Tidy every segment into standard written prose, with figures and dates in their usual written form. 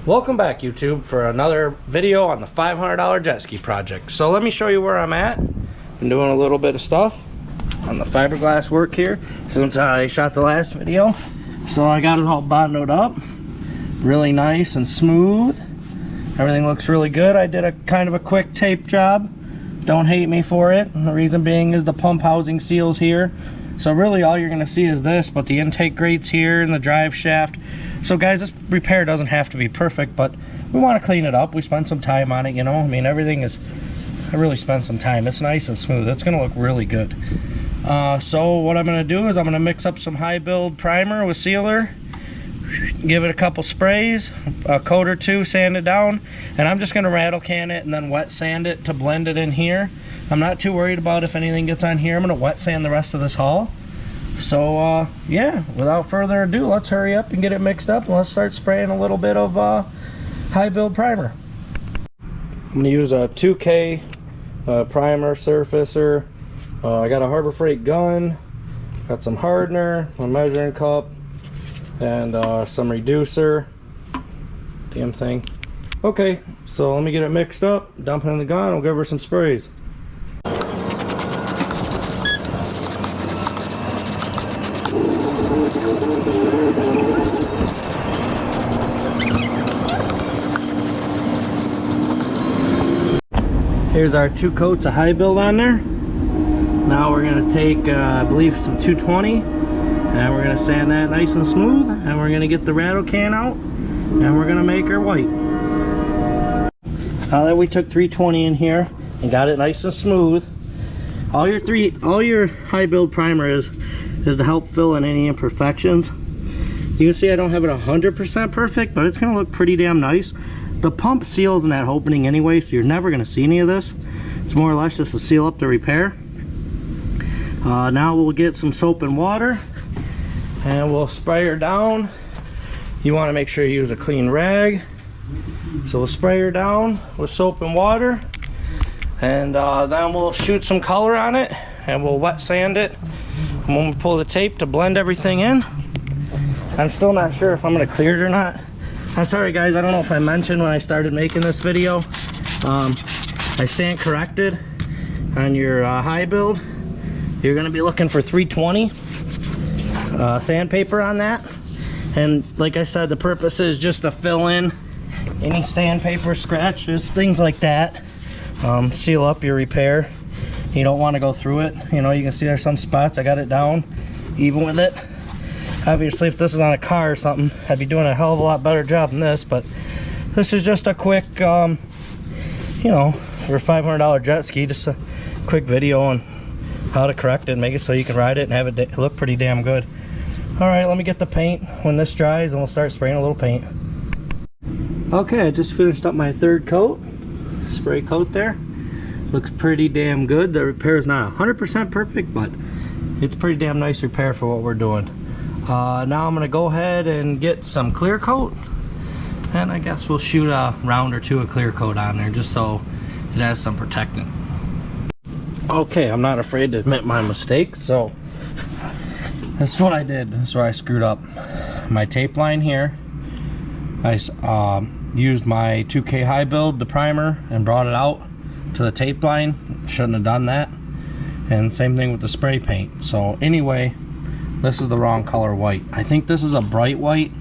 Welcome back, YouTube, for another video on the $500 Jetski project. So let me show you where I'm at. I'm doing a little bit of stuff on the fiberglass work here since I shot the last video. So I got it all bonded up, really nice and smooth. Everything looks really good. I did a kind of a quick tape job. Don't hate me for it. And the reason being is the pump housing seals here. So really all you're going to see is this, but the intake grates here and the drive shaft. So guys, this repair doesn't have to be perfect, but we want to clean it up. We spent some time on it, you know. I mean, everything is, I really spent some time. It's nice and smooth. It's going to look really good. So what I'm going to do is I'm going to mix up some high build primer with sealer, give it a couple sprays, a coat or two, sand it down, and I'm just going to rattle can it and then wet sand it to blend it in here. I'm not too worried about if anything gets on here. I'm going to wet sand the rest of this hull. So yeah, without further ado, let's hurry up and get it mixed up, and let's start spraying a little bit of high build primer. I'm going to use a 2K primer surfacer. I got a Harbor Freight gun, got some hardener, a measuring cup, and some reducer. Damn thing. Okay, so let me get it mixed up, dump it in the gun, we'll give her some sprays. Here's our 2 coats of high build on there. Now we're going to take, I believe, some 220, and we're going to sand that nice and smooth, and we're going to get the rattle can out, and we're going to make her white. Now that we took 320 in here and got it nice and smooth, all your high build primer is to help fill in any imperfections. You can see I don't have it 100% perfect, but it's going to look pretty damn nice. The pump seals in that opening anyway, so you're never going to see any of this. It's more or less just to seal up the repair. Now we'll get some soap and water, and we'll spray her down. You want to make sure you use a clean rag. So we'll spray her down with soap and water, and then we'll shoot some color on it, and we'll wet sand it. And when we pull the tape to blend everything in, I'm still not sure if I'm going to clear it or not. I'm sorry guys, I don't know if I mentioned when I started making this video, I stand corrected. On your high build, you're going to be looking for 320 sandpaper on that. And like I said, the purpose is just to fill in any sandpaper scratches, things like that. Seal up your repair. You don't want to go through it. You know, you can see there's some spots. I got it down even with it. Obviously, if this was on a car or something, I'd be doing a hell of a lot better job than this, but this is just a quick, you know, for a $500 jet ski, just a quick video on how to correct it and make it so you can ride it and have it look pretty damn good. All right, let me get the paint when this dries, and we'll start spraying a little paint. Okay, I just finished up my 3rd coat, spray coat there. Looks pretty damn good. The repair is not 100% perfect, but it's pretty damn nice repair for what we're doing. Now I'm going to go ahead and get some clear coat, and I guess we'll shoot a round or two of clear coat on there just so it has some protectant. Okay, I'm not afraid to admit my mistake, so this is what I did. This is where I screwed up. My tape line here, I used my 2K high build, the primer, and brought it out to the tape line. Shouldn't have done that. And same thing with the spray paint. So anyway, this is the wrong color white. I think this is a bright white.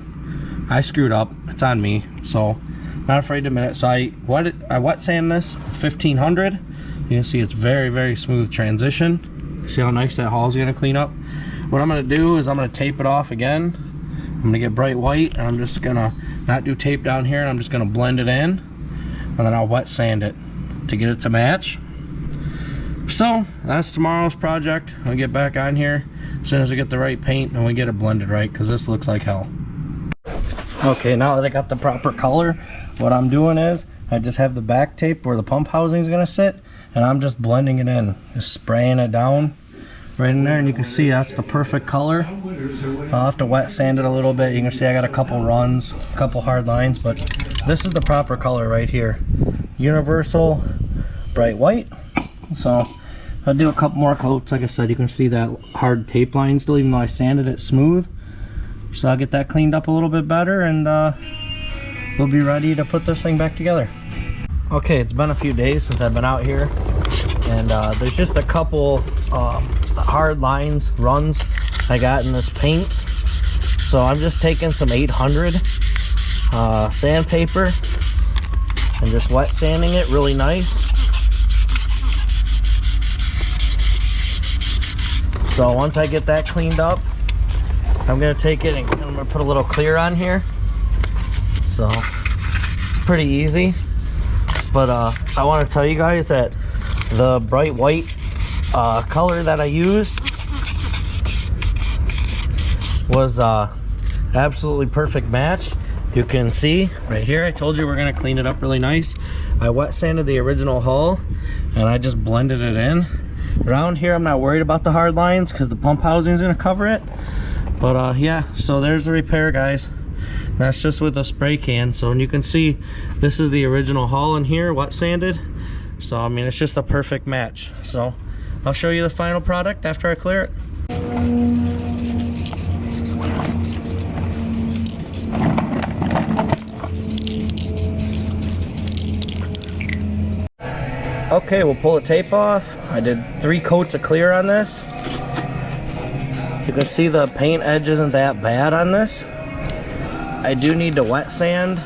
I screwed up. It's on me. So not afraid to admit it. So I wet sand this with 1500. You can see it's very, very smooth transition. See how nice that hull is going to clean up. What I'm going to do is I'm going to tape it off again. I'm going to get bright white, and I'm just going to not do tape down here, and I'm just going to blend it in, and then I'll wet sand it to get it to match. So that's tomorrow's project. I'll get back on here as soon as we get the right paint and we get it blended right, because this looks like hell. Okay, now that I got the proper color, what I'm doing is I just have the back tape where the pump housing is going to sit, and I'm just blending it in, just spraying it down right in there, and you can see that's the perfect color. I'll have to wet sand it a little bit. You can see I got a couple runs, a couple hard lines, but this is the proper color right here. Universal bright white. So I'll do a couple more coats. Like I said, you can see that hard tape line still, even though I sanded it smooth. So I'll get that cleaned up a little bit better, and we'll be ready to put this thing back together. Okay, it's been a few days since I've been out here, and there's just a couple hard lines, runs I got in this paint. So I'm just taking some 800 sandpaper and just wet sanding it really nice. So once I get that cleaned up, I'm gonna take it and I'm gonna put a little clear on here. So it's pretty easy. But I want to tell you guys that the bright white color that I used was absolutely perfect match. You can see right here, I told you we're going to clean it up really nice. I wet sanded the original hull and I just blended it in. Around here I'm not worried about the hard lines because the pump housing is going to cover it. But yeah, so there's the repair, guys. That's just with a spray can. So you can see this is the original hull in here, wet sanded. So I mean, it's just a perfect match. So I'll show you the final product after I clear it. Okay, we'll pull the tape off. I did 3 coats of clear on this. You can see the paint edge isn't that bad on this. I do need to wet sand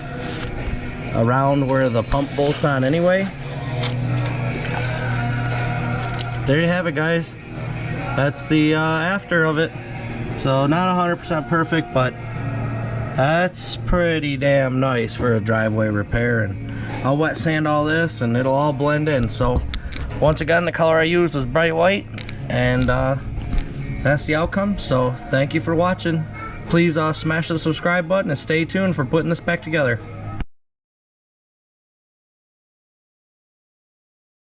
around where the pump bolts on anyway. There you have it, guys. That's the after of it. So not 100% perfect, but that's pretty damn nice for a driveway repair. And I'll wet sand all this and it'll all blend in. So once again, the color I used was bright white, and that's the outcome. So thank you for watching. Please smash the subscribe button and stay tuned for putting this back together.